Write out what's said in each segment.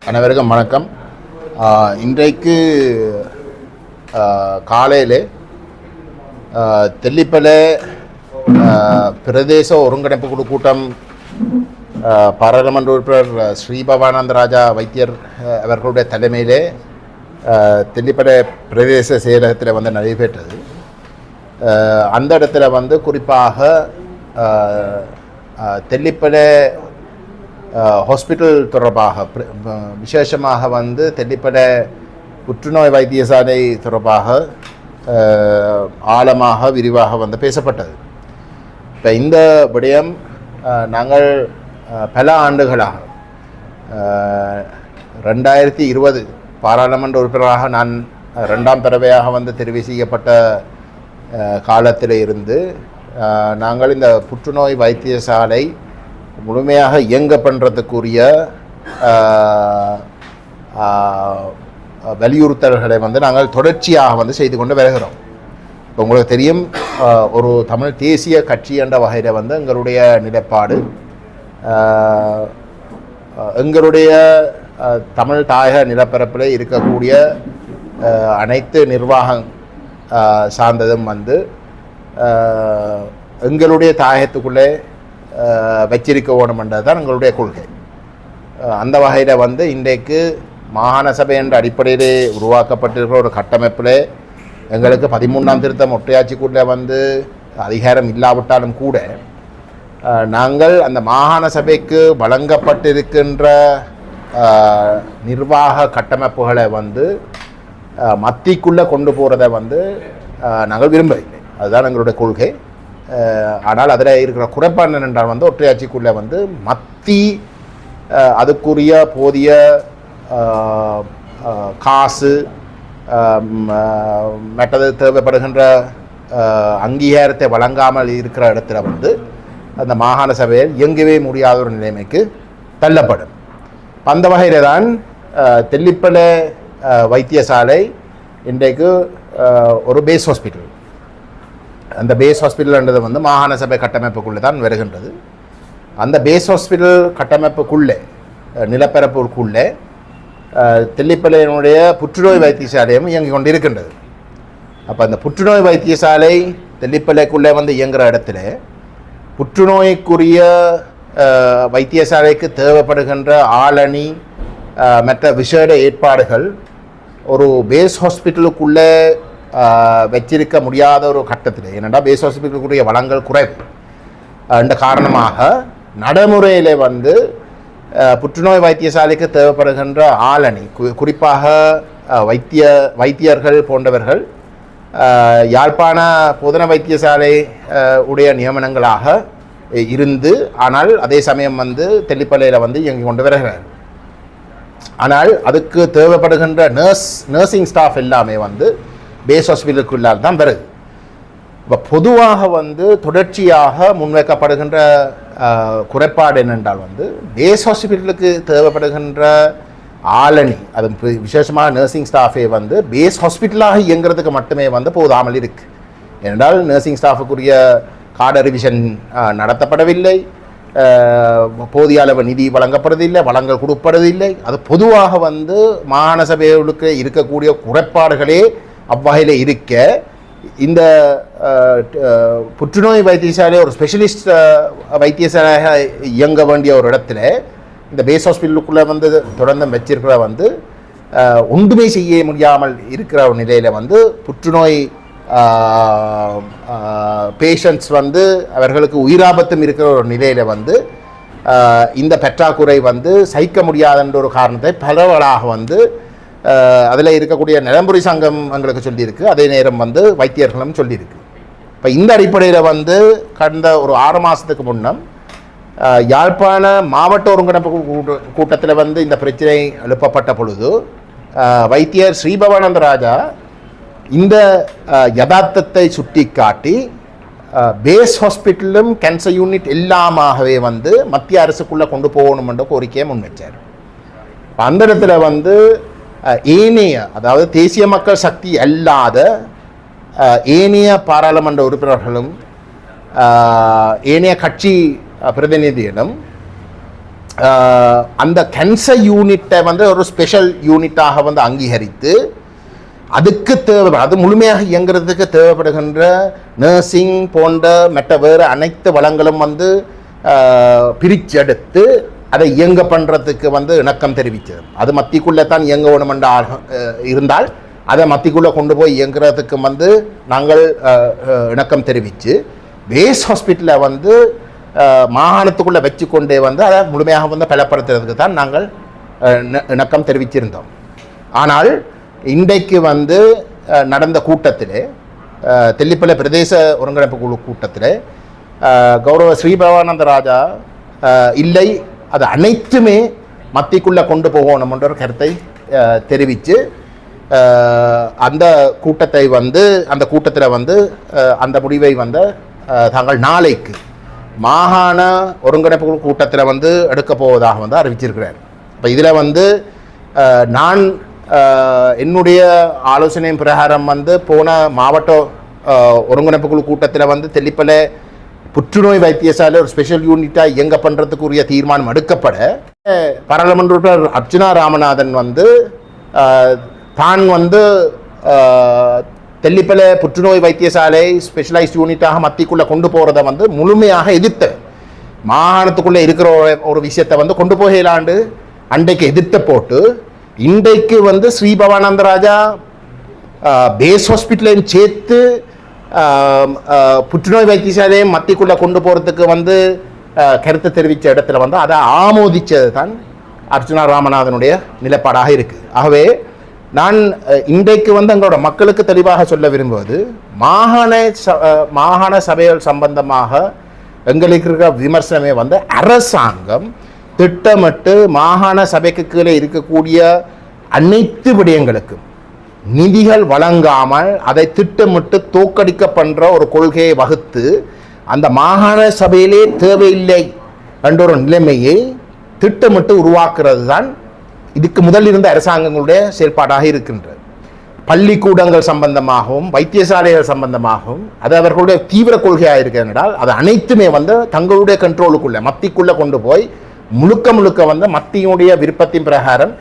அனைவருக்கும் வணக்கம். இன்றைக்கு காலையில் தெல்லிப்பளை பிரதேச ஒருங்கிணைப்பு குழு கூட்டம் பாராளுமன்ற உறுப்பினர் ஸ்ரீபவானந்த ராஜா வைத்தியர் அவர்களுடைய தலைமையிலே தெல்லிப்பளை பிரதேச செயலகத்தில் வந்து நடைபெற்றது. அந்த இடத்துல குறிப்பாக தெல்லிப்பளை ஹாஸ்பிட்டல் தொடர்பாக விசேஷமாக தெல்லிப்பளை புற்றுநோய் வைத்தியசாலை தொடர்பாக ஆழமாக விரிவாக பேசப்பட்டது. இப்போ இந்த விடயம் நாங்கள் பல ஆண்டுகளாக 2020 பாராளுமன்ற உறுப்பினராக நான் 2ஆம் தடவையாக தெரிவு செய்யப்பட்ட காலத்தில் இருந்து நாங்கள் இந்த புற்றுநோய் வைத்தியசாலை முழுமையாக இயங்க பண்ணுறதுக்குரிய வலியுறுத்தல்களை நாங்கள் தொடர்ச்சியாக செய்து கொண்டு வருகிறோம். இப்போ உங்களுக்கு தெரியும், ஒரு தமிழ் தேசிய கட்சி என்ற வகையில் எங்களுடைய நிலைப்பாடு எங்களுடைய தமிழ் தாயக நிலப்பரப்பில் இருக்கக்கூடிய அனைத்து நிர்வாகம் சார்ந்ததும் எங்களுடைய தாயகத்துக்குள்ளே வச்சிருக்க வேணுமென்றது தான் எங்களுடைய கொள்கை. அந்த வகையில் இன்றைக்கு மாகாண சபை என்ற அடிப்படையிலே உருவாக்கப்பட்டிருக்கிற ஒரு கட்டமைப்பில் எங்களுக்கு 13ஆம் திருத்தம் ஒற்றையாட்சிக்குள்ளே அதிகாரம் இல்லாவிட்டாலும் கூட நாங்கள் அந்த மாகாண சபைக்கு வழங்கப்பட்டிருக்கின்ற நிர்வாக கட்டமைப்புகளை மத்திக்குள்ளே கொண்டு போகிறத நாங்கள் விரும்பவில்லை. அதுதான் எங்களுடைய கொள்கை. ஆனால் அதில் இருக்கிற குறைபாடு என்னென்றால் ஒற்றையாட்சிக்குள்ளே மத்தி அதுக்குரிய போதிய காசு மற்றது தேவைப்படுகின்ற அங்கீகாரத்தை வழங்காமல் இருக்கிற இடத்துல அந்த மாகாண சபையில் இயங்கவே முடியாத ஒரு நிலைமைக்கு தள்ளப்படும். அந்த வகையில் தான் தெல்லிப்பளை வைத்தியசாலை இன்றைக்கு ஒரு பேஸ் ஹாஸ்பிட்டல். அந்த பேஸ் ஹாஸ்பிட்டல்ன்றது மாகாண சபை கட்டமைப்புக்குள்ளே தான் வருகின்றது. அந்த பேஸ் ஹாஸ்பிட்டல் கட்டமைப்புக்குள்ளே நிலப்பரப்புக்குள்ளே தெல்லிப்பளையினுடைய புற்றுநோய் வைத்தியசாலையும் இயங்கி கொண்டு இருக்கின்றது. அப்போ அந்த புற்றுநோய் வைத்தியசாலை தெல்லிப்பளைக்குள்ளே இயங்குகிற இடத்துல புற்றுநோய்க்குரிய வைத்தியசாலைக்கு தேவைப்படுகின்ற ஆளணி மற்ற விசேட ஏற்பாடுகள் ஒரு பேஸ் ஹாஸ்பிட்டலுக்குள்ளே வச்சிருக்க முடியாத ஒரு கட்டத்தில், ஏனென்றால் பேஸ் ஹாஸ்பிட்டலுக்குரிய வளங்கள் குறைவு. அந்த காரணமாக நடைமுறையில் புற்றுநோய் வைத்தியசாலைக்கு தேவைப்படுகின்ற ஆளணி, குறிப்பாக வைத்தியர்கள் போன்றவர்கள் யாழ்ப்பாண பொதுன வைத்தியசாலை உடைய நியமனங்களாக இருந்து, ஆனால் அதே சமயம் தெல்லிப்பளையில் இயங்கி கொண்டு வருகிறார். ஆனால் அதுக்கு தேவைப்படுகின்ற நர்சிங் ஸ்டாஃப் எல்லாமே பேஸ் ஹாஸ்பிட்டலுக்குள்ளால் தான் வருது. இப்போ பொதுவாக தொடர்ச்சியாக முன்வைக்கப்படுகின்ற குறைபாடு என்னென்றால் பேஸ் ஹாஸ்பிட்டலுக்கு தேவைப்படுகின்ற ஆளணி, அது விசேஷமாக நர்சிங் ஸ்டாஃபே பேஸ் ஹாஸ்பிட்டலாக இயங்குறதுக்கு மட்டுமே போதாமல் இருக்குது. ஏனென்றால் நர்சிங் ஸ்டாஃபுக்குரிய கார்டு ரிவிஷன் நடத்தப்படவில்லை, போதிய அளவு நிதி வழங்கப்படுவதில்லை, வளங்கள் கொடுப்பதில்லை. அது பொதுவாக மாகாண சபைகளுக்கு இருக்கக்கூடிய குறைபாடுகளே அவ்வகையில் இருக்க, இந்த புற்றுநோய் வைத்தியசாலை ஒரு ஸ்பெஷலிஸ்ட் வைத்தியசாலையாக இயங்க வேண்டிய ஒரு இடத்துல இந்த பேஸ் ஹாஸ்பிட்டலுக்குள்ளே தொடர்ந்து வச்சிருக்கிற ஒன்றுமே செய்ய முடியாமல் இருக்கிற ஒரு நிலையில் புற்றுநோய் பேஷண்ட்ஸ் அவர்களுக்கு உயிராபத்தும் இருக்கிற ஒரு நிலையில் இந்த பற்றாக்குறை சகிக்க முடியாதுன்ற ஒரு காரணத்தை பரவலாக அதில் இருக்கக்கூடிய நிலம்புரி சங்கம் எங்களுக்கு சொல்லியிருக்கு, அதே நேரம் வைத்தியர்களும் சொல்லியிருக்கு. இப்போ இந்த அடிப்படையில் கடந்த ஒரு 6 மாதத்துக்கு முன்னம் யாழ்ப்பாண மாவட்ட ஒருங்கிணைப்பு கூட்டத்தில் இந்த பிரச்சனை எழுப்பப்பட்ட பொழுது வைத்தியர் ஸ்ரீபவானந்த ராஜா இந்த யதார்த்தத்தை சுட்டி காட்டி பேஸ் ஹாஸ்பிட்டலும் கேன்சர் யூனிட் எல்லாமாகவே மத்திய அரசுக்குள்ளே கொண்டு போகணும் என்ற கோரிக்கையை முன்வச்சார். அந்த இடத்துல ஏனைய, அதாவது தேசிய மக்கள் சக்தி அல்லாத ஏனைய பாராளுமன்ற உறுப்பினர்களும் ஏனைய கட்சி பிரதிநிதிகளும் அந்த கேன்சர் யூனிட்டை வந்து ஒரு ஸ்பெஷல் யூனிட்டாக வந்து அங்கீகரித்து அதுக்கு அது முழுமையாக இயங்குறதுக்கு தேவைப்படுகின்ற நர்சிங் போன்ற மற்ற வேறு அனைத்து வளங்களும் வந்து பிரிச்செடுத்து அதை இயங்க பண்ணுறதுக்கு வந்து இணக்கம் தெரிவித்தது. அது மத்திக்குள்ளே தான் இயங்க வேணுமென்ற இருந்தால் அதை மத்திக்குள்ளே கொண்டு போய் இயங்குறதுக்கு வந்து நாங்கள் இணக்கம் தெரிவித்து பேஸ் ஹாஸ்பிட்டலில் வந்து மாகாணத்துக்குள்ளே வச்சு கொண்டே வந்து அதை முழுமையாக வந்து பலப்படுத்துறதுக்கு தான் நாங்கள் இணக்கம் தெரிவிச்சிருந்தோம். ஆனால் இன்றைக்கு வந்து நடந்த கூட்டத்தில் தெல்லிப்பளை பிரதேச ஒருங்கிணைப்பு குழு கூட்டத்தில் கௌரவ ஸ்ரீபவானந்த ராஜா இல்லை அது அனைத்துமே மத்திக்குள்ளே கொண்டு போகணும்ன்ற ஒரு கருத்தை தெரிவித்து அந்த கூட்டத்தை வந்து அந்த கூட்டத்தில் வந்து அந்த முடிவை வந்து தாங்கள் நாளைக்கு மாகாண ஒருங்கிணைப்பு குழு கூட்டத்தில் வந்து எடுக்க போவதாக வந்து அறிவிச்சிருக்கிறார். இப்போ இதில் வந்து நான் என்னுடைய ஆலோசனையின் பிரகாரம் வந்து போன மாவட்ட ஒருங்கிணைப்பு குழு கூட்டத்தில் வந்து தெல்லிப்பளை புற்றுநோய் வைத்தியசாலை ஒரு ஸ்பெஷல் யூனிட்டாக இயங்க பண்ணுறதுக்குரிய தீர்மானம் எடுக்கப்பட பாராளுமன்ற உறுப்பினர் அர்ச்சுனா ராமநாதன் வந்து தான் வந்து தெல்லிப்பளை புற்றுநோய் வைத்தியசாலை ஸ்பெஷலைஸ்ட் யூனிட்டாக மத்திக்குள்ளே கொண்டு போகிறத வந்து முழுமையாக எதிர்த்து மாகாணத்துக்குள்ளே இருக்கிற ஒரு விஷயத்தை வந்து கொண்டு போகலாண்டு அன்றைக்கு எதிர்த்த போட்டு இன்றைக்கு வந்து ஸ்ரீபவானந்த ராஜா பேஸ் ஹாஸ்பிட்டலையும் சேர்த்து புற்றுநோய் வைத்தியசாலையும் மத்திக்குள்ளே கொண்டு போகிறதுக்கு வந்து கருத்து தெரிவித்த இடத்துல வந்து அதை ஆமோதித்தது தான் அர்ச்சுனா ராமநாதனுடைய நிலைப்பாடாக இருக்குது. ஆகவே நான் இன்றைக்கு வந்து எங்களோட மக்களுக்கு தெளிவாக சொல்ல விரும்புவது மாகாண சபைகள் சம்பந்தமாக எங்களுக்கு இருக்கிற விமர்சனமே வந்து அரசாங்கம் திட்டமிட்டு மாகாண சபைக்கு கீழே இருக்கக்கூடிய அனைத்து விடயங்களுக்கும் நிதிகள் வழங்காமல் அதை திட்டமிட்டு தோற்கடிக்க பண்ணுற ஒரு கொள்கையை வகுத்து அந்த மாகாண சபையிலே தேவையில்லை என்ற ஒரு நிலைமையை திட்டமிட்டு உருவாக்குறது தான் இதுக்கு முதல் இருந்த அரசாங்கங்களுடைய செயல்பாடாக இருக்கின்றது. பள்ளிக்கூடங்கள் சம்பந்தமாகவும் வைத்தியசாலைகள் சம்பந்தமாகவும் அது அவர்களுடைய தீவிர கொள்கையாக இருக்கிறதால் அது அனைத்துமே வந்து தங்களுடைய கண்ட்ரோலுக்குள்ளே மத்திக்குள்ளே கொண்டு போய் முழுக்க வந்து மத்தியுடைய விருப்பத்தின் பிரகாரம்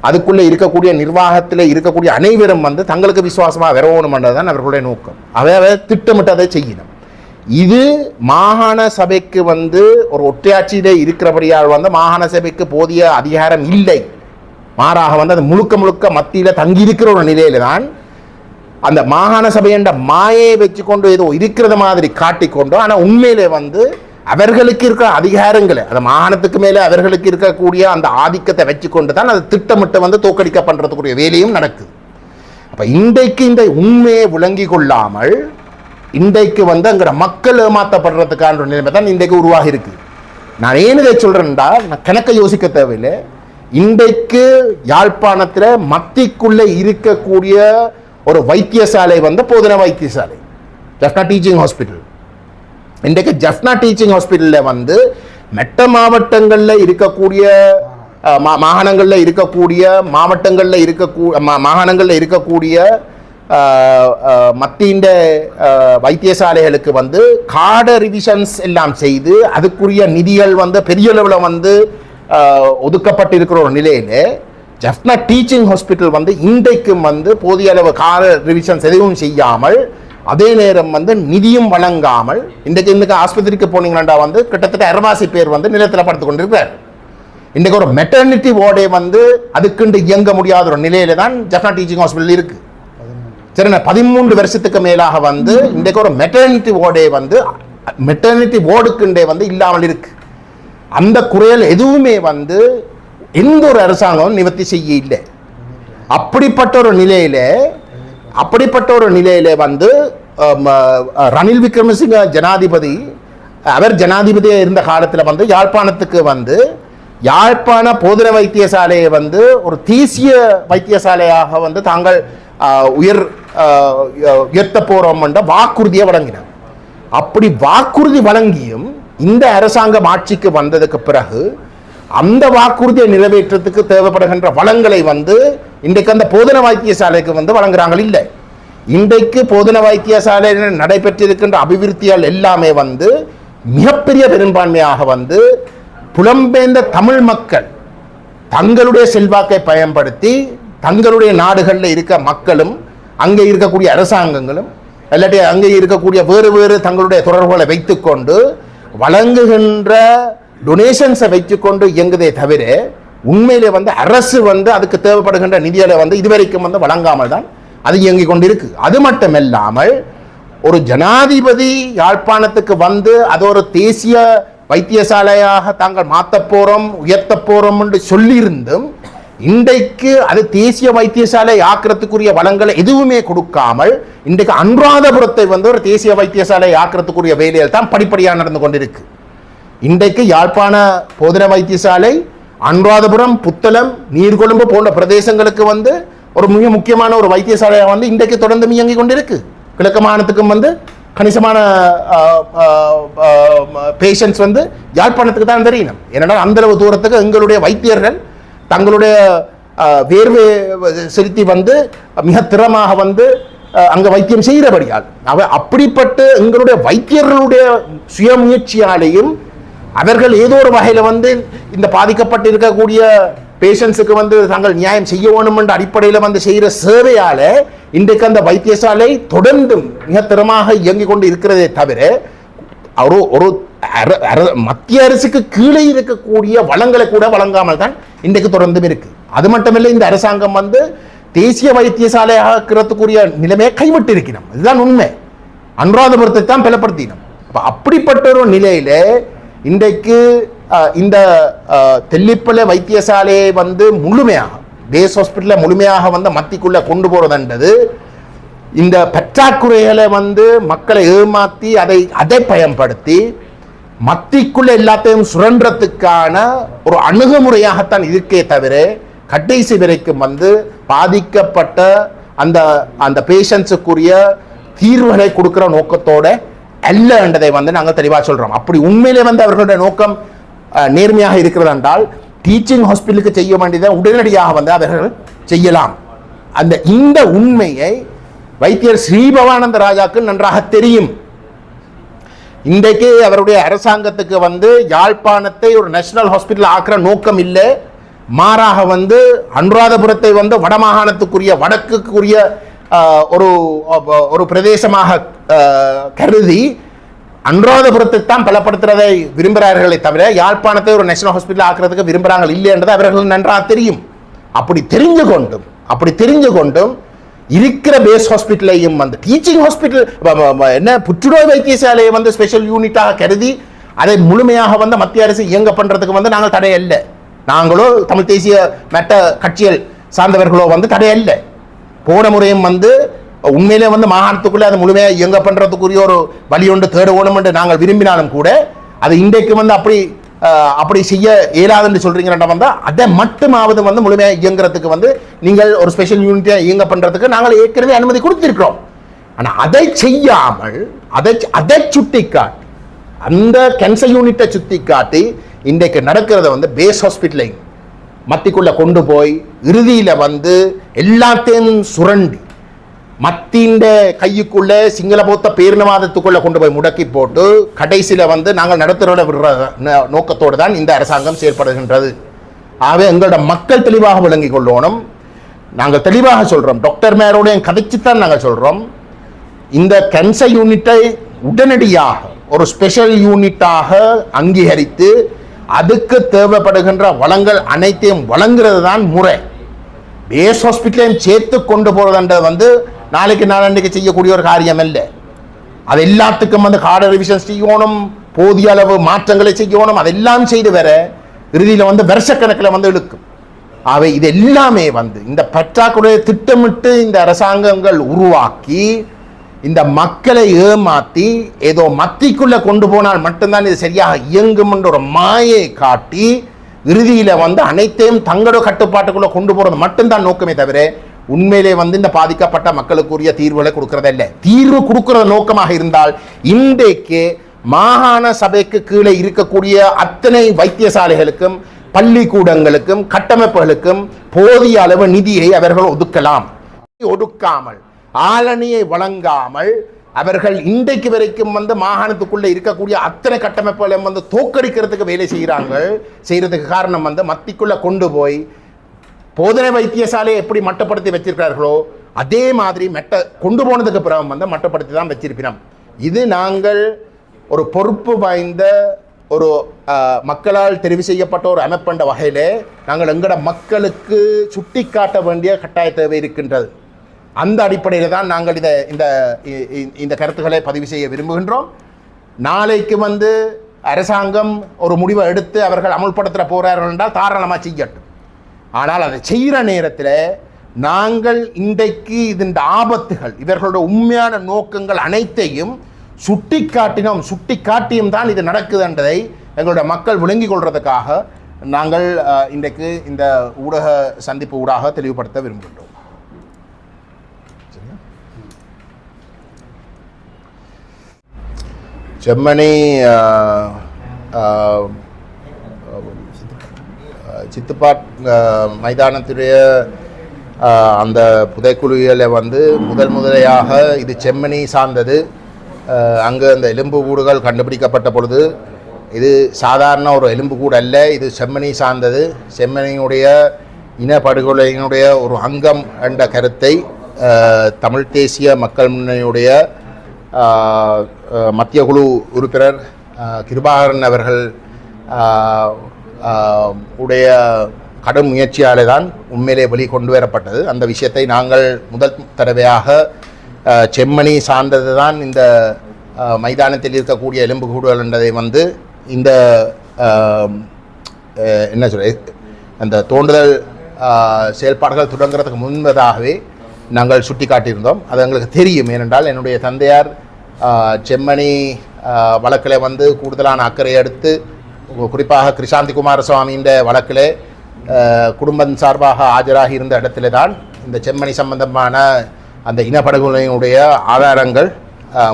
அதுக்குள்ளே இருக்கக்கூடிய நிர்வாகத்தில் இருக்கக்கூடிய அனைவரும் வந்து தங்களுக்கு விசுவாசமாக வரணும்ன்றது தான் அவர்களுடைய நோக்கம். அவை திட்டமிட்டு அதை செய்யணும். இது மாகாண சபைக்கு வந்து ஒரு ஒற்றையாட்சியிலே இருக்கிறபடியால் வந்து மாகாண சபைக்கு போதிய அதிகாரம் இல்லை. மாறாக வந்து அது முழுக்க மத்தியில் தங்கியிருக்கிற ஒரு நிலையில தான் அந்த மாகாண சபை என்ற மாயை வச்சு கொண்டு ஏதோ இருக்கிறது மாதிரி காட்டிக்கொண்டு ஆனால் உண்மையிலே வந்து அவர்களுக்கு இருக்கிற அதிகாரங்களை அந்த மாகாணத்துக்கு மேலே அவர்களுக்கு இருக்கக்கூடிய அந்த ஆதிக்கத்தை வச்சு கொண்டு தான் அது திட்டமிட்டு வந்து தோற்கடிக்க பண்ணுறதுக்குரிய வேலையும் நடக்குது. அப்போ இன்றைக்கு இந்த உண்மையை விளங்கி கொள்ளாமல் இன்றைக்கு வந்து அங்கே மக்கள் ஏமாற்றப்படுறதுக்கான நிலைமை தான் இன்றைக்கு உருவாகி இருக்கு. நான் ஏன் இதை சொல்கிறேன்டா நான் கணக்கை யோசிக்க தேவையில்லை. இன்றைக்கு யாழ்ப்பாணத்தில் மத்திக்குள்ளே இருக்கக்கூடிய ஒரு வைத்தியசாலை வந்து போதனா வைத்தியசாலை ஜஃப்னா டீச்சிங் ஹாஸ்பிட்டல். இன்றைக்கு ஜஃப்னா டீச்சிங் ஹாஸ்பிட்டலில் வந்து மெட்ட மாவட்டங்களில் இருக்கக்கூடிய மாகாணங்களில் இருக்கக்கூடிய மாகாணங்களில் இருக்கக்கூடிய மத்திய வைத்தியசாலைகளுக்கு வந்து கார்ட ரிவிஷன்ஸ் எல்லாம் செய்து அதுக்குரிய நிதிகள் வந்து பெரிய அளவில் வந்து ஒதுக்கப்பட்டிருக்கிற ஒரு நிலையில் ஜஃப்னா டீச்சிங் ஹாஸ்பிட்டல் வந்து இன்றைக்கும் வந்து போதிய அளவு கார்ட ரிவிஷன்ஸ் எதுவும் செய்யாமல் அதே நேரம் வந்து நிதியும் வழங்காமல் இன்றைக்கு ஆஸ்பத்திரிக்கு போனீங்கன்னா வந்து கிட்டத்தட்ட 60 பேர் வந்து நிலத்தில் படுத்து கொண்டிருக்கிறார். இன்றைக்கு ஒரு மெட்டர்னிட்டி வார்டே வந்து அதுக்குண்டு இயங்க முடியாத ஒரு நிலையில தான் ஜஃப்னா டீச்சிங் ஹாஸ்பிட்டல் இருக்கு. சரி, 13 வருஷத்துக்கு மேலாக வந்து இன்றைக்கு ஒரு மெட்டர்னிட்டி வார்டே வந்து மெட்டர்னிட்டி வார்டுக்குண்டே வந்து இல்லாமல் இருக்கு. அந்த குறைகள் எதுவுமே வந்து எந்த ஒரு அரசாங்கமும் நிவர்த்தி செய்ய இல்லை. அப்படிப்பட்ட ஒரு நிலையில வந்து ரணில் விக்ரமசிங்க ஜனாதிபதி அவர் ஜனாதிபதியாக இருந்த காலத்தில் வந்து யாழ்ப்பாணத்துக்கு வந்து யாழ்ப்பாண போதன வைத்தியசாலையை வந்து ஒரு தேசிய வைத்தியசாலையாக வந்து தாங்கள் உயர்த்த போறோம் என்ற வாக்குறுதியை வழங்கினார். அப்படி வாக்குறுதி வழங்கியும் இந்த அரசாங்கம் ஆட்சிக்கு வந்ததுக்கு பிறகு அந்த வாக்குறுதியை நிறைவேற்றத்துக்கு தேவைப்படுகின்ற வளங்களை வந்து இன்றைக்கு அந்த போதன வைத்தியசாலைக்கு வந்து வழங்குறாங்க இல்லை. இன்றைக்கு போதன வைத்தியசாலையில் நடைபெற்றிருக்கின்ற அபிவிருத்திகள் எல்லாமே வந்து மிகப்பெரிய பெரும்பான்மையாக வந்து புலம்பெயர்ந்த தமிழ் மக்கள் தங்களுடைய செல்வாக்கை பயன்படுத்தி தங்களுடைய நாடுகளில் இருக்க மக்களும் அங்கே இருக்கக்கூடிய அரசாங்கங்களும் இல்லாட்டி அங்கே இருக்கக்கூடிய வேறு தங்களுடைய தொடர்புகளை வைத்துக்கொண்டு வழங்குகின்ற டொனேஷன்ஸை வைத்துக்கொண்டு இயங்குதே தவிர உண்மையிலே அரசு அதுக்கு தேவைப்படுகின்ற நிதிகளை இதுவரைக்கும் வழங்காமல் தான் அது இயங்கிக் கொண்டிருக்கு. அது மட்டுமில்லாமல் ஒரு ஜனாதிபதி யாழ்ப்பாணத்துக்கு அது ஒரு தேசிய வைத்தியசாலையாக தாங்கள் மாற்ற போறோம் உயர்த்த போறோம் என்று சொல்லியிருந்தும் இன்றைக்கு அது தேசிய வைத்தியசாலை ஆக்கிறதுக்குரிய வளங்களை எதுவுமே கொடுக்காமல் இன்றைக்கு அனுராதபுரத்தை ஒரு தேசிய வைத்தியசாலை ஆக்கிறதுக்குரிய வேலையில் தான் படிப்படியாக நடந்து கொண்டிருக்கு. இன்றைக்கு யாழ்ப்பாண போதன வைத்தியசாலை அனுராதபுரம், புத்தளம், நீர்கொழும்பு போன்ற பிரதேசங்களுக்கு ஒரு மிக முக்கியமான ஒரு வைத்தியசாலையாக இன்றைக்கு தொடர்ந்து இயங்கிக் கொண்டிருக்கு. கிழக்கு மாகாணத்துக்கும் கணிசமான பேஷண்ட்ஸ் யாழ்ப்பாணத்துக்கு தான் தெரியணும். ஏன்னா அந்த அளவு தூரத்துக்கு எங்களுடைய வைத்தியர்கள் தங்களுடைய வேர்வை செலுத்தி மிக திறமாக அங்க வைத்தியம் செய்கிறபடியால் அப்படிப்பட்ட எங்களுடைய வைத்தியர்களுடைய சுயமுயற்சியாலேயும் அவர்கள் ஏதோ ஒரு வகையில் இந்த பாதிக்கப்பட்டு இருக்கக்கூடிய பேஷண்ட்ஸுக்கு தாங்கள் நியாயம் செய்ய வேணும் என்ற அடிப்படையில் செய்கிற சேவையால இன்றைக்கு அந்த வைத்தியசாலை தொடர்ந்து மிக திறமாக இயங்கிக் கொண்டு இருக்கிறதே தவிர ஒரு மத்திய அரசுக்கு கீழே இருக்கக்கூடிய வளங்களை கூட வழங்காமல் தான் இன்றைக்கு தொடர்ந்தும் இருக்கு. அது மட்டுமில்லை, இந்த அரசாங்கம் தேசிய வைத்தியசாலை ஆக்கிறதுக்குரிய நிலைமையை கைவிட்டு இருக்கணும். இதுதான் உண்மை. அனுராதபுரத்தை தான் பலப்படுத்தினோம். அப்படிப்பட்ட ஒரு நிலையில இன்றைக்கு இந்த தெல்லிப்பளை வைத்தியசாலையை முழுமையாக பேஸ் ஹாஸ்பிட்டலை முழுமையாக மத்திக்குள்ள கொண்டு போறதுன்றது இந்த பற்றாக்குறைகளை மக்களை ஏமாற்றி அதை பயன்படுத்தி மத்திக்குள்ள எல்லாத்தையும் சுரண்டத்துக்கான ஒரு அணுகுமுறையாகத்தான் இருக்கே தவிர கடைசி வரைக்கும் பாதிக்கப்பட்ட அந்த அந்த பேஷண்ட்ஸுக்குரிய தீர்வுகளை கொடுக்கிற நோக்கத்தோட அல்ல என்றதை நாங்கள் தெளிவாக சொல்றோம். அப்படி உண்மையிலே அவர்களுடைய நோக்கம் நேர்மையாக இருக்கிறது என்றால் டீச்சிங் ஹாஸ்பிட்டலுக்கு செய்ய வேண்டியதை உடனடியாக அவர்கள் செய்யலாம். இந்த உண்மையை வைத்தியர் ஸ்ரீபவானந்த ராஜாக்கு நன்றாக தெரியும். இன்றைக்கு அவருடைய அரசாங்கத்துக்கு யாழ்ப்பாணத்தை ஒரு நேஷனல் ஹாஸ்பிட்டல் ஆக்கிற நோக்கம் இல்லை. மாறாக அனுராதபுரத்தை வடமாகாணத்துக்குரிய வடக்குக்குரிய ஒரு பிரதேசமாக கருதி அனுராதபுரத்தை தான் பலப்படுத்துறதை விரும்புகிறார்களே தவிர யாழ்ப்பாணத்தை ஒரு நேஷனல் ஹாஸ்பிட்டல் ஆக்குறதுக்கு விரும்புகிறாங்க இல்லை என்றது அவர்கள் நன்றாக தெரியும். அப்படி தெரிஞ்சு கொண்டும் இருக்கிற பேஸ் ஹாஸ்பிட்டலையும் டீச்சிங் ஹாஸ்பிட்டல் என்ன புற்றுநோய் வைத்தியசாலையை ஸ்பெஷல் யூனிட்டாக கருதி அதை முழுமையாக மத்திய அரசு இயங்க பண்றதுக்கு நாங்கள் தடையல்ல. நாங்களோ தமிழ் தேசிய மெட்ட கட்சிகள் சார்ந்தவர்களோ தடையல்ல. போன முறையும் உண்மையிலே மாகாணத்துக்குள்ளே அதை முழுமையாக இயங்க பண்றதுக்குரிய ஒரு வழி ஒன்று தேடணும் என்று நாங்கள் விரும்பினாலும் கூட அது இன்றைக்கு அப்படி செய்ய இயலாதுன்னு சொல்றீங்கன்னா அதை மட்டுமாவது முழுமையாக இயங்குறதுக்கு நீங்கள் ஒரு ஸ்பெஷல் யூனிட்டை இயங்க பண்றதுக்கு நாங்கள் ஏற்கனவே அனுமதி கொடுத்திருக்கிறோம். ஆனால் அதை செய்யாமல் அதை சுட்டிக்காட்டி அந்த கேன்சர் யூனிட்டை சுட்டிக்காட்டி இன்றைக்கு நடக்கிறத பேஸ் ஹாஸ்பிட்டலை மத்திக்குள்ள கொண்டு போய் இறுதியில் எல்லாத்தையும் சுரண்டி மத்தியின் கையுக்குள்ள சிங்கள பௌத்த பேரினவாதத்துக்குள்ள கொண்டு போய் முடக்கி போட்டு கடைசியில் நாங்கள் நடத்துகிற விடுற நோக்கத்தோடு தான் இந்த அரசாங்கம் செயல்படுகின்றது. ஆகவே எங்களோட மக்கள் தெளிவாக விளங்கிக் கொள்ளணும். நாங்கள் தெளிவாக சொல்றோம், டாக்டர் மேரோட கதைச்சுத்தான் நாங்கள் சொல்றோம், இந்த கேன்சர் யூனிட்டை உடனடியாக ஒரு ஸ்பெஷல் யூனிட்டாக அங்கீகரித்து அதுக்கு தேவைப்படுகின்ற வளங்கள் அனைத்தையும் வழங்குறது தான் முறை. பேஸ் ஹாஸ்பிட்டலையும் சேர்த்து கொண்டு போறதுன்றது நாளைக்கு நாளன்னைக்கு செய்யக்கூடிய ஒரு காரியம் இல்லை. அது எல்லாத்துக்கும் கார்டு ரிவிஷன் செய்யணும், போதிய அளவு மாற்றங்களை செய்யணும், அதெல்லாம் செய்து வர இறுதியில் வருஷக்கணக்கில் இழுக்கும். அவை இது எல்லாமே இந்த பற்றாக்குறையை திட்டமிட்டு இந்த அரசாங்கங்கள் உருவாக்கி இந்த மக்களை ஏமாற்றி ஏதோ மத்திக்குள்ள கொண்டு போனால் மட்டும்தான் இது சரியாக இயங்கும் என்ற ஒரு மாயை காட்டி இறுதியில் அனைத்தையும் தங்களோட கட்டுப்பாட்டுக்குள்ள கொண்டு போறது மட்டும்தான் நோக்கமே தவிர உண்மையிலே இந்த பாதிக்கப்பட்ட மக்களுக்குரிய தீர்வுகளை கொடுக்கறதில்லை. தீர்வு கொடுக்கிற நோக்கமாக இருந்தால் இன்றைக்கு மாகாண சபைக்கு கீழே இருக்கக்கூடிய அத்தனை வைத்தியசாலைகளுக்கும் பள்ளிக்கூடங்களுக்கும் கட்டமைப்புகளுக்கும் போதிய அளவு நிதியை அவர்கள் ஒதுக்கலாம். ஒதுக்காமல் ஆளணியை வழங்காமல் அவர்கள் இன்றைக்கு வரைக்கும் வந்து மாகாணத்துக்குள்ளே இருக்கக்கூடிய அத்தனை கட்டமைப்புகளையும் வந்து தோற்கடிக்கிறதுக்கு வேலை செய்கிறதுக்கு காரணம் வந்து மத்திக்குள்ளே கொண்டு போய் போதனை வைத்தியசாலையை எப்படி மட்டப்படுத்தி வச்சிருக்கிறார்களோ அதே மாதிரி கொண்டு போனதுக்கு பிறகு வந்து மட்டப்படுத்தி தான் வச்சிருக்கிறோம். இது நாங்கள் ஒரு பொறுப்பு வாய்ந்த ஒரு மக்களால் தெரிவு செய்யப்பட்ட ஒரு அமைப்பென்ற வகையில் நாங்கள் எங்களோட மக்களுக்கு சுட்டி காட்ட வேண்டிய கட்டாய தேவை இருக்கின்றது. அந்த அடிப்படையில் தான் நாங்கள் இந்த கருத்துக்களை பதிவு செய்ய விரும்புகின்றோம். நாளைக்கு வந்து அரசாங்கம் ஒரு முடிவை எடுத்து அவர்கள் அமுல்படுத்த போகிறார்கள் என்றால் தாராளமாக செய்யட்டும். ஆனால் அதை செய்கிற நேரத்தில் நாங்கள் இன்றைக்கு இதன் ஆபத்துகள் இவர்களுடைய உண்மையான நோக்கங்கள் அனைத்தையும் சுட்டிக்காட்டியும் தான் இது நடக்குதுன்றதை எங்களுடைய மக்கள் விளங்கிக் கொள்வதற்காக நாங்கள் இன்றைக்கு இந்த ஊடக சந்திப்பு ஊடாக தெளிவுபடுத்த விரும்புகின்றோம். செம்மணி சித்துப்பாட் மைதானத்துடைய அந்த புதைக்குழிகளை வந்து முதலையாக இது செம்மணி சார்ந்தது. அங்கு அந்த எலும்பு கூடுகள் கண்டுபிடிக்கப்பட்ட பொழுது இது சாதாரண ஒரு எலும்பு கூடு அல்ல, இது செம்மணி சார்ந்தது. செம்மணியுடைய இனப்படுகொலையினுடைய ஒரு அங்கம் என்ற கருத்தை தமிழ் தேசிய மக்கள் முன்னணியுடைய மத்திய குழு உறுப்பினர் கிருபாகரன் அவர்கள் உடைய கடும் முயற்சியாலே தான் உண்மையிலே வெளிக்கொண்டு வரப்பட்டது. அந்த விஷயத்தை நாங்கள் முதல் தடவையாக செம்மணி சார்ந்தது தான் இந்த மைதானத்தில் இருக்கக்கூடிய எலும்புக்கூடுகள் என்பதை வந்து இந்த என்ன சொல்ல அந்த தோண்டுதல் செயல்பாடுகள் தொடங்குறதுக்கு முன்பதாகவே நாங்கள் சுட்டி காட்டியிருந்தோம். அது எங்களுக்கு தெரியும். ஏனென்றால் என்னுடைய தந்தையார் செம்மணி வழக்கில் வந்து கூடுதலான அக்கறை எடுத்து குறிப்பாக கிருஷாந்தி குமாரசுவாமியின் வழக்கில் குடும்பம் சார்பாக ஆஜராகி இருந்த இடத்துல தான் இந்த செம்மணி சம்பந்தமான அந்த இனப்படுகொலையினுடைய ஆதாரங்கள்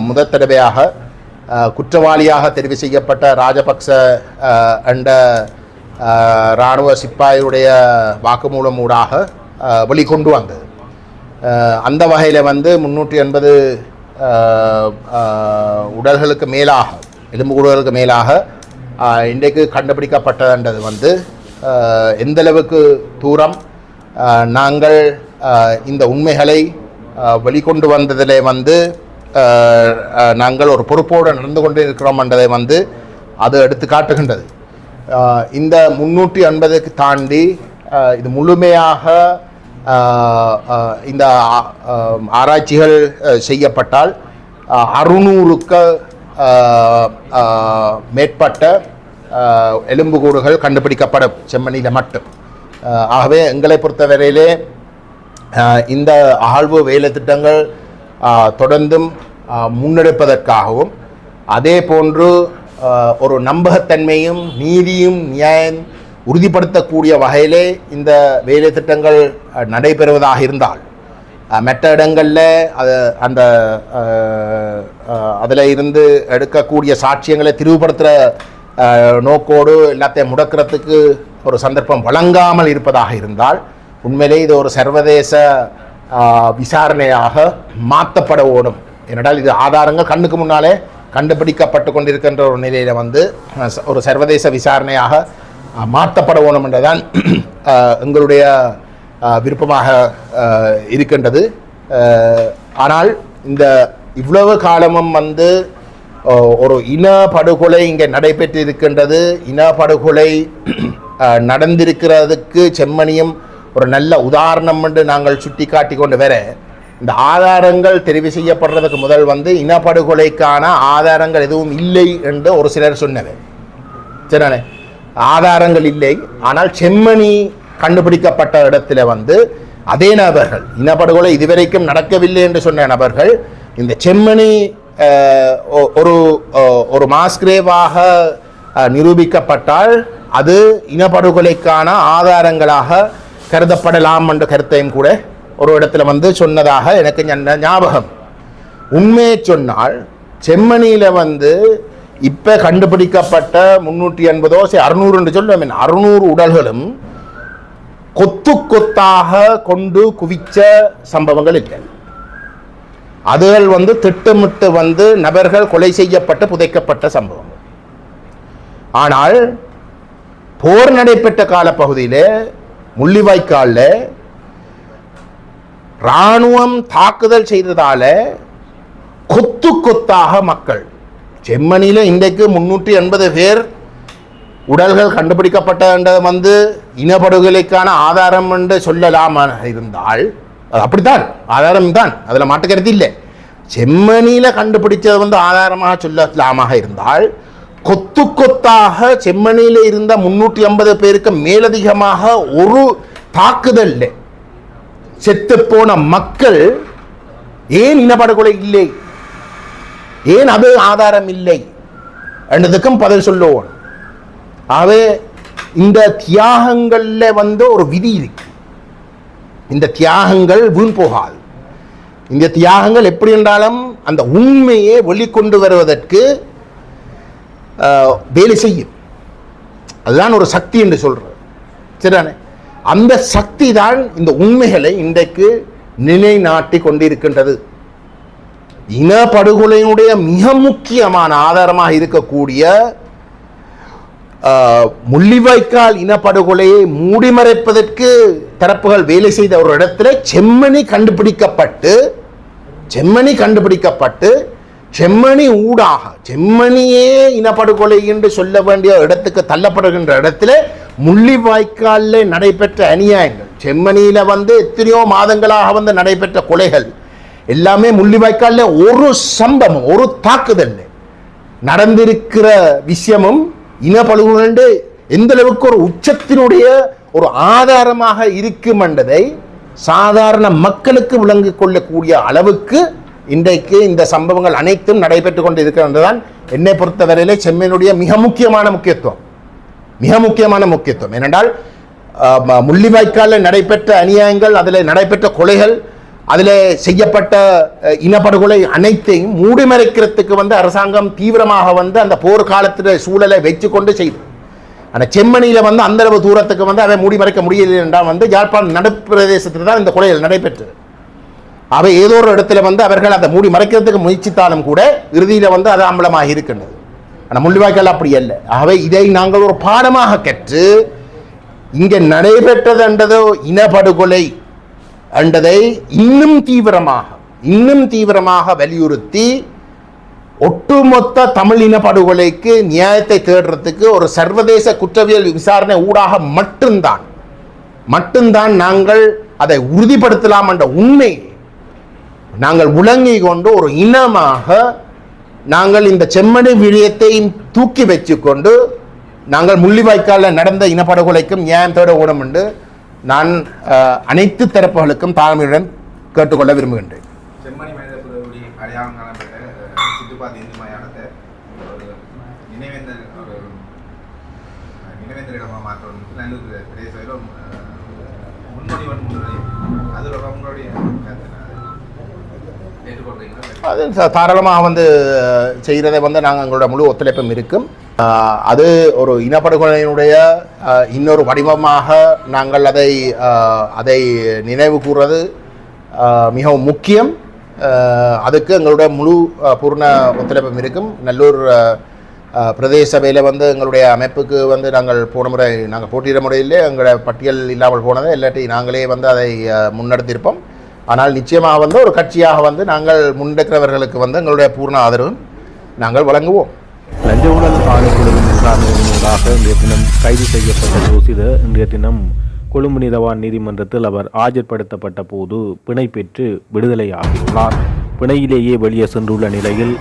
முதற் தடவையாக குற்றவாளியாக தெரிவு செய்யப்பட்ட ராஜபக்ச என்ற இராணுவ சிப்பாயுடைய வாக்குமூலம் ஊடாக வெளிக்கொண்டு வந்தது. அந்த வகையில் வந்து 380 உடல்களுக்கு மேலாக எலும்புக்கூடுகளுக்கு மேலாக இன்றைக்கு கண்டுபிடிக்கப்பட்டதுன்றது வந்து எந்தளவுக்கு தூரம் நாங்கள் இந்த உண்மைகளை வெளிக்கொண்டு வந்ததிலே வந்து நாங்கள் ஒரு பொறுப்போடு நடந்து கொண்டு இருக்கிறோம் என்றதை வந்து அது எடுத்து காட்டுகின்றது. இந்த 380க்கு தாண்டி இது முழுமையாக இந்த ஆராய்ச்சிகள் செய்யப்பட்டால் 600க்கு மேற்பட்ட எலும்புக்கூடுகள் கண்டுபிடிக்கப்படும் செம்மணியில் மட்டும். ஆகவே எங்களை பொறுத்தவரையிலே இந்த அகழ்வு வேலை திட்டங்கள் தொடர்ந்தும் முன்னெடுப்பதற்காகவும் அதே போன்று ஒரு நம்பகத்தன்மையும் நீதியும் நியாயம் உறுதிப்படுத்தக்கூடிய வகையிலே இந்த வேலை திட்டங்கள் நடைபெறுவதாக இருந்தால் மற்ற இடங்களில் அந்த அதில் இருந்து எடுக்கக்கூடிய சாட்சியங்களை திரிவுபடுத்துகிற நோக்கோடு எல்லாத்தையும் முடக்கிறதுக்கு ஒரு சந்தர்ப்பம் வழங்காமல் இருப்பதாக இருந்தால் உண்மையிலே இது ஒரு சர்வதேச விசாரணையாக மாற்றப்பட ஓடும். ஏனென்றால் இது ஆதாரங்கள் கண்ணுக்கு முன்னாலே கண்டுபிடிக்கப்பட்டு கொண்டிருக்கின்ற ஒரு நிலையில் வந்து ஒரு சர்வதேச விசாரணையாக மாற்றப்பட ஓடும் என்றுதான் எங்களுடைய விருப்பமாக இருக்கின்றது. ஆனால் இந்த இவ்வளவு காலமும் வந்து ஒரு இனப்படுகொலை இங்கே நடைபெற்று இருக்கின்றது. இனப்படுகொலை நடந்திருக்கிறதுக்கு செம்மணியும் ஒரு நல்ல உதாரணம் என்று நாங்கள் சுட்டி காட்டி கொண்டு வர இந்த ஆதாரங்கள் தெரிவு செய்யப்படுறதுக்கு முதல் வந்து இனப்படுகொலைக்கான ஆதாரங்கள் எதுவும் இல்லை என்று ஒரு சிலர் சொன்னவர். சரிதானே? ஆதாரங்கள் இல்லை. ஆனால் செம்மணி கண்டுபிடிக்கப்பட்ட இடத்துல வந்து அதே நபர்கள் இனப்படுகொலை இதுவரைக்கும் நடக்கவில்லை என்று சொன்ன நபர்கள் இந்த செம்மணி ஒரு மாஸ்கிரேவாக நிரூபிக்கப்பட்டால் அது இனப்படுகொலைக்கான ஆதாரங்களாக கருதப்படலாம் என்ற கருத்தையும் கூட ஒரு இடத்துல வந்து சொன்னதாக எனக்கு ஞாபகம். உண்மையை சொன்னால் செம்மணியில் வந்து இப்போ கண்டுபிடிக்கப்பட்ட 380 600 என்று சொல்லுவேன் 600 உடல்களும் கொத்து கொத்தாக கொண்டு குவிச்ச சம்பவங்கள் இல்லை. அதுகள் வந்து திட்டமிட்டு வந்து நபர்கள் கொலை செய்யப்பட்டு புதைக்கப்பட்ட சம்பவம். ஆனால் போர் நடைபெற்ற காலப்பகுதியில் முள்ளிவாய்க்காலில் இராணுவம் தாக்குதல் செய்ததால கொத்து கொத்தாக மக்கள் செம்மணியில் இன்றைக்கு 380 பேர் உடல்கள் கண்டுபிடிக்கப்பட்ட வந்து இனப்படுகொலைக்கான ஆதாரம் என்று சொல்லலாம் இருந்தால் அது அப்படித்தான் ஆதாரம் தான், அதில் மாட்டுக்கருத்து இல்லை. செம்மணியில் கண்டுபிடிச்சது வந்து ஆதாரமாக சொல்லலாமாக இருந்தால் கொத்து கொத்தாக செம்மணியில் இருந்த 350 பேருக்கு மேலதிகமாக ஒரு தாக்குதல் செத்து போன மக்கள் ஏன் இனப்படுகொலை இல்லை, ஏன் அது ஆதாரம் இல்லை என்றதுக்கும் பதில் சொல்லுவோம். ஆகவே இந்த தியாகங்கள்ல வந்து ஒரு விதி இருக்கு. இந்த தியாகங்கள் வீண் போகாது. இந்த தியாகங்கள் எப்படி என்றாலும் அந்த உண்மையை வெளிக்கொண்டு வருவதற்கு வேலை செய்யும். அதுதான் ஒரு சக்தி என்று சொல்றது. சரிதானே? அந்த சக்தி தான் இந்த உண்மைகளை இன்றைக்கு நிலைநாட்டி கொண்டிருக்கின்றது. இனப்படுகொலையினுடைய மிக முக்கியமான ஆதாரமாக இருக்கக்கூடிய முள்ளிவாய்க்கால் இனப்படுகொலையை மூடிமறைப்பதற்கு தரப்புகள் வேலை செய்த ஒரு இடத்துல செம்மணி கண்டுபிடிக்கப்பட்டு செம்மணி ஊடாக செம்மணியே இனப்படுகொலை என்று சொல்ல வேண்டிய இடத்துக்கு தள்ளப்படுகின்ற இடத்துல முள்ளிவாய்க்காலில் நடைபெற்ற அநியாயங்கள், செம்மணியில வந்து எத்தனையோ மாதங்களாக வந்து நடைபெற்ற கொலைகள் எல்லாமே முள்ளிவாய்க்காலில் ஒரு சம்பவம், ஒரு தாக்குதல் நடந்திருக்கிற விஷயமும் இனப்படுகொலை எந்த அளவுக்கு ஒரு உச்சத்தினுடைய ஒரு ஆதாரமாக இருக்கும் என்பதை சாதாரண மக்களுக்கு விளங்கிக் கொள்ளக்கூடிய அளவுக்கு இன்றைக்கு இந்த சம்பவங்கள் அனைத்தும் நடைபெற்றுக் கொண்டு இருக்கிறதுதான் என்னை பொறுத்தவரையிலே செம்மணியுடைய மிக முக்கியமான முக்கியத்துவம். ஏனென்றால் முள்ளிவாய்க்காலில் நடைபெற்ற அநியாயங்கள், அதில் நடைபெற்ற கொலைகள், அதில் செய்யப்பட்ட இனப்படுகொலை அனைத்தையும் மூடிமறைக்கிறதுக்கு வந்து அரசாங்கம் தீவிரமாக வந்து அந்த போர்க்காலத்தில் சூழலை வச்சு கொண்டு செய்து. ஆனால் செம்மணியில் வந்து அந்த அளவு தூரத்துக்கு வந்து அதை மூடிமறைக்க முடியலை என்றால் வந்து யாழ்ப்பாணம் நடுப்பிரதேசத்தில் தான் இந்த கொலைகள் நடைபெற்றது. அவை ஏதோ ஒரு இடத்துல வந்து அவர்கள் அதை மூடி மறைக்கிறதுக்கு முயற்சித்தாலும் கூட இறுதியில் வந்து அது அம்பலமாக இருக்கின்றது. ஆனால் முள்ளிவாய்க்கால் அப்படி அல்ல. ஆகவே இதை நாங்கள் ஒரு பாடமாக கற்று இங்கே நடைபெற்றது என்றதோ இனப்படுகொலை என்றதை இன்னும் தீவிரமாக வலியுறுத்தி ஒட்டுமொத்த தமிழ் இனப்படுகொலைக்கு நியாயத்தை தேடுறதுக்கு ஒரு சர்வதேச குற்றவியல் விசாரணை ஊடாக மட்டும்தான் நாங்கள் அதை உறுதிப்படுத்தலாம் என்ற உண்மை நாங்கள் விளங்கி கொண்டு ஒரு இனமாக நாங்கள் இந்த செம்மணி விடயத்தை தூக்கி வச்சுக்கொண்டு நாங்கள் முள்ளிவாய்க்காலில் நடந்த இனப்படுகொலைக்கும் நியாயம் தேட ஓடும் என்று நான் அனைத்து தரப்புகளுக்கும் தாழ்மையுடன் கேட்டுக்கொள்ள விரும்புகின்றேன். செம்மணி மனித புதகுடி அடையாளம் காணப்பட்ட சித்துப்பாத்தி இந்து மயானத்தை நினைவேந்தரிடமாக மாற்றம் நல்லூர் பிரதேச முன்மொழி அதில் உங்களுடைய அது தாராளமாக வந்து செய்கிறதை வந்து நாங்கள் எங்களோட முழு ஒத்துழைப்பும் இருக்கும். அது ஒரு இனப்படுகொலையினுடைய இன்னொரு வடிவமாக நாங்கள் அதை நினைவு கூறுவது மிகவும் முக்கியம். அதுக்கு எங்களுடைய முழு பூர்ண ஒத்துழைப்பும் இருக்கும். நல்லூர் பிரதேச சபையில் வந்து எங்களுடைய அமைப்புக்கு வந்து நாங்கள் போன முறை நாங்கள் போட்டியிட முறையிலே எங்களோட பட்டியல் இல்லாமல் போனதை இல்லாட்டி நாங்களே வந்து அதை முன்னெடுத்திருப்போம். ஆனால் நிச்சயமாக வந்து ஒரு கட்சியாக வந்து நாங்கள் முன்னெடுக்கிறவர்களுக்கு வந்து எங்களுடைய பூர்ண ஆதரவும் நாங்கள் வழங்குவோம். லஞ்ச ஊழல் ஆணைக்குழுவின் விசாரணையினூடாக இன்றைய தினம் கைது செய்யப்பட்ட ஜோசித இன்றைய தினம் கொழும்பு நீதவான் நீதிமன்றத்தில் அவர் ஆஜர்படுத்தப்பட்ட போது பிணை பெற்று விடுதலை ஆகியுள்ளார். பிணையிலேயே வெளியே சென்றுள்ள நிலையில்